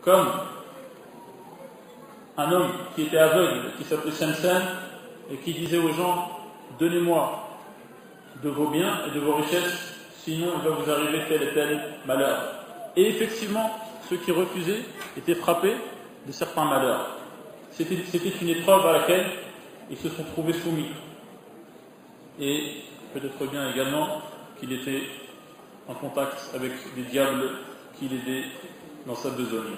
comme un homme qui était aveugle, qui s'appelait Samson, et qui disait aux gens, donnez-moi de vos biens et de vos richesses, sinon il va vous arriver tel et tel malheur. Et effectivement, ceux qui refusaient étaient frappés de certains malheurs. C'était une épreuve à laquelle ils se sont trouvés soumis. Et peut-être bien également qu'il était en contact avec des diables qui l'aidaient dans sa besogne.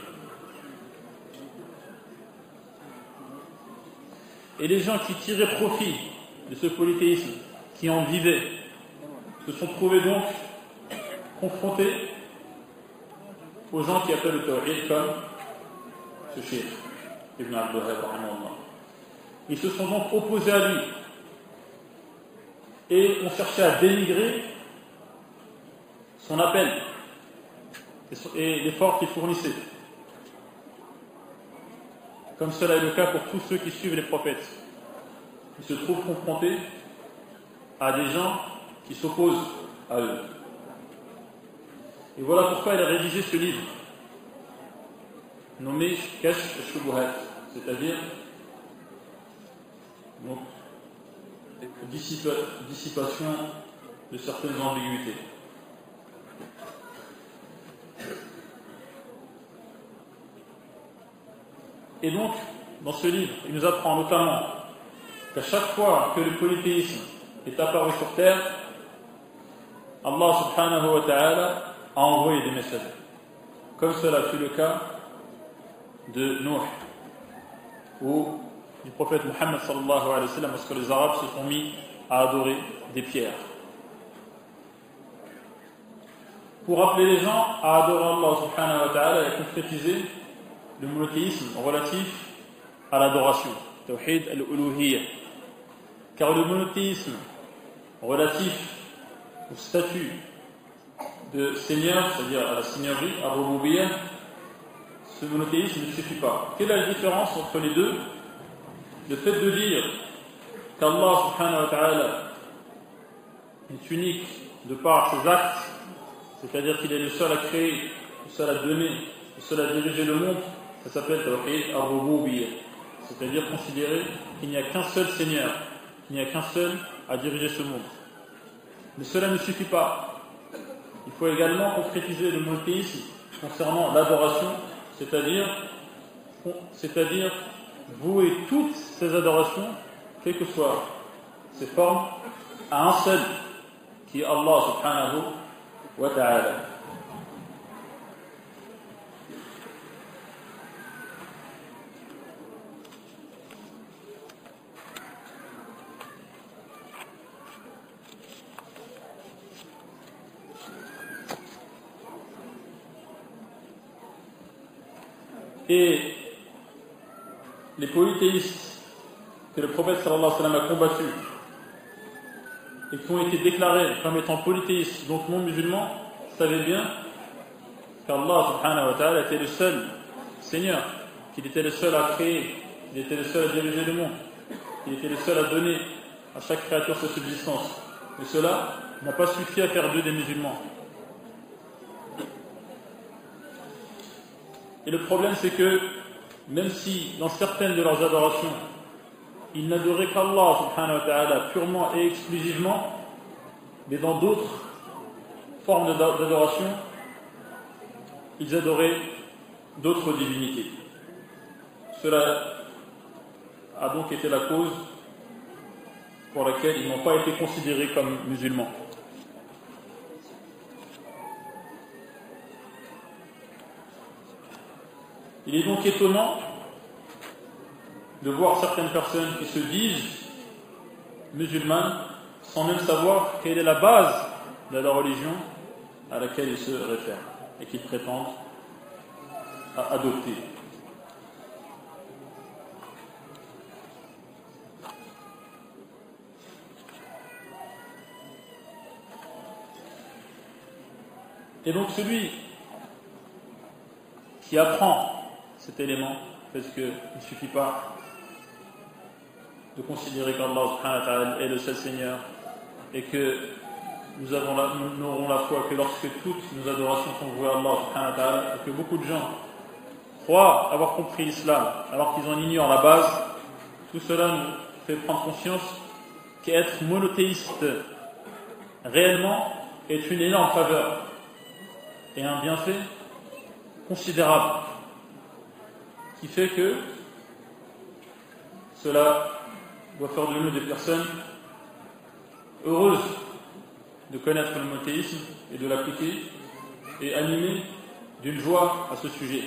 Et les gens qui tiraient profit de ce polythéisme, qui en vivaient, se sont trouvés donc confrontés aux gens qui appellent le tawhid comme ce cheikh Ibn Abdul Wahhab rahimahullah. Ils se sont donc opposés à lui et ont cherché à dénigrer son appel et l'effort qu'il fournissait. Comme cela est le cas pour tous ceux qui suivent les prophètes. Ils se trouvent confrontés à des gens qui s'opposent à eux. Et voilà pourquoi il a rédigé ce livre, nommé Kashf al-Shubuhat, c'est-à-dire donc, dissipation de certaines ambiguïtés. Et donc, dans ce livre, il nous apprend notamment qu'à chaque fois que le polythéisme est apparu sur terre, Allah subhanahu wa ta'ala a envoyé des messagers. Comme cela fut le cas de Nuh ou du prophète Muhammad sallallahu alayhi wa sallam, lorsque les Arabes se sont mis à adorer des pierres. Pour appeler les gens à adorer Allah subhanahu wa ta'ala et concrétiser le monothéisme relatif à l'adoration, tawhid al-uluhiyya. Car le monothéisme relatif au statut de seigneur, c'est-à-dire à la seigneurie, à Rububiyyah, ce monothéisme ne suffit pas. Quelle est la différence entre les deux? Le fait de dire qu'Allah subhanahu wa ta'ala est unique de par ses actes, c'est-à-dire qu'il est le seul à créer, le seul à donner, le seul à diriger le monde, ça s'appelle tawhid ar-rububiyyah, c'est-à-dire considérer qu'il n'y a qu'un seul seigneur, qu'il n'y a qu'un seul à diriger ce monde. Mais cela ne suffit pas. Il faut également concrétiser le monothéisme concernant l'adoration, c'est-à-dire vouer toutes ces adorations, quelles que soient ces formes, à un seul, qui est Allah subhanahu wa ta'ala. Et les polythéistes que le prophète sallallahu alayhi wa sallam a combattus et qui ont été déclarés comme étant polythéistes, donc non musulmans, savaient bien qu'Allah subhanahu wa ta'ala était le seul Seigneur, qu'il était le seul à créer, qu'il était le seul à diriger le monde, qu'il était le seul à donner à chaque créature sa subsistance. Et cela n'a pas suffi à faire d'eux des musulmans. Et le problème, c'est que même si dans certaines de leurs adorations, ils n'adoraient qu'Allah subhanahu wa ta'ala purement et exclusivement, mais dans d'autres formes d'adoration, ils adoraient d'autres divinités. Cela a donc été la cause pour laquelle ils n'ont pas été considérés comme musulmans. Il est donc étonnant de voir certaines personnes qui se disent musulmanes sans même savoir quelle est la base de la religion à laquelle ils se réfèrent et qu'ils prétendent à adopter. Et donc celui qui apprend cet élément, parce qu'il ne suffit pas de considérer qu'Allah subhanahu wa ta'ala est le seul Seigneur et que nous n'aurons la foi que lorsque toutes nos adorations sont vouées à Allah subhanahu wa ta'ala, et que beaucoup de gens croient avoir compris l'islam alors qu'ils en ignorent la base, tout cela nous fait prendre conscience qu'être monothéiste réellement est une énorme faveur et un bienfait considérable qui fait que cela doit faire de nous des personnes heureuses de connaître le monothéisme et de l'appliquer et animées d'une joie à ce sujet,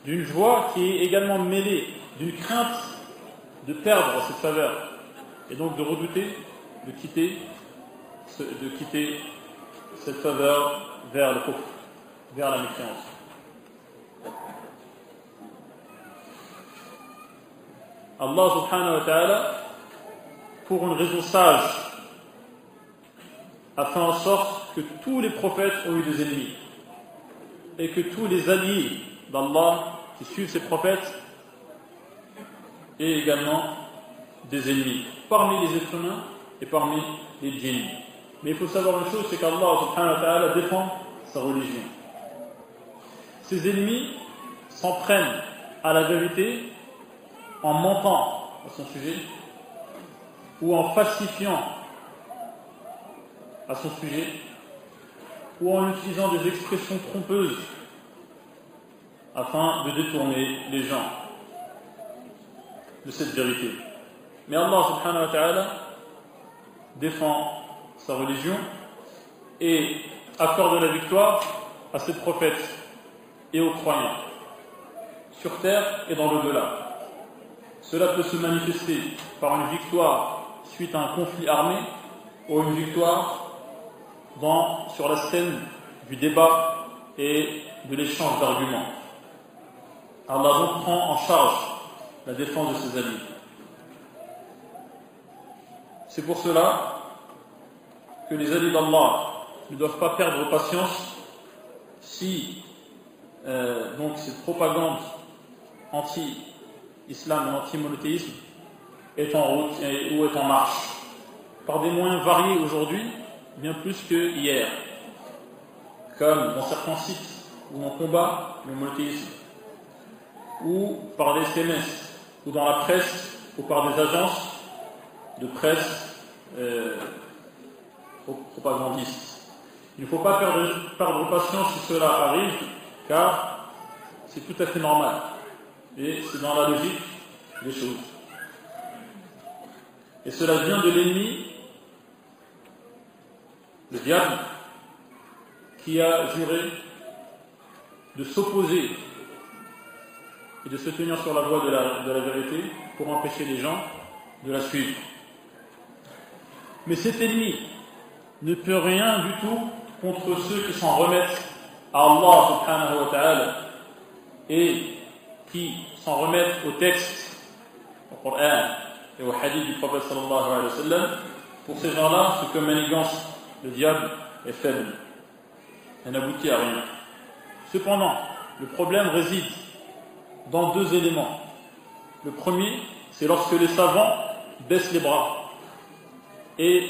d'une joie qui est également mêlée d'une crainte de perdre cette faveur et donc de redouter de quitter cette faveur vers le kufr, vers la mécréance. Allah subhanahu wa ta'ala, pour une raison sage, a fait en sorte que tous les prophètes ont eu des ennemis et que tous les alliés d'Allah qui suivent ces prophètes aient également des ennemis parmi les êtres humains et parmi les djinns. Mais il faut savoir une chose, c'est qu'Allah subhanahu wa ta'ala défend sa religion. Ses ennemis s'en prennent à la vérité en mentant à son sujet ou en falsifiant à son sujet ou en utilisant des expressions trompeuses afin de détourner les gens de cette vérité. Mais Allah subhanahu wa ta'ala défend sa religion et accorde la victoire à ses prophètes et aux croyants sur terre et dans l'au-delà. Cela peut se manifester par une victoire suite à un conflit armé ou une victoire sur la scène du débat et de l'échange d'arguments. Allah donc prend en charge la défense de ses alliés. C'est pour cela que les alliés d'Allah ne doivent pas perdre patience si donc cette propagande anti-islam et anti-monothéisme est en route ou est en marche par des moyens variés aujourd'hui, bien plus que hier, comme dans certains sites où on combat le monothéisme, ou par des SMS, ou dans la presse, ou par des agences de presse propagandistes. Il ne faut pas perdre patience si cela arrive, car c'est tout à fait normal, et c'est dans la logique des choses. Et cela vient de l'ennemi, le diable, qui a juré de s'opposer et de se tenir sur la voie de la vérité pour empêcher les gens de la suivre. Mais cet ennemi ne peut rien du tout contre ceux qui s'en remettent à Allah subhanahu wa ta'ala et qui s'en remettent au texte, au Coran et au hadith du prophète sallallahu alayhi wa sallam. Pour ces gens-là, ce que manigance le diable est faible et n'aboutit à rien. Cependant, le problème réside dans deux éléments. Le premier, c'est lorsque les savants baissent les bras et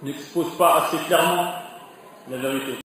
n'exposent pas assez clairement la vérité.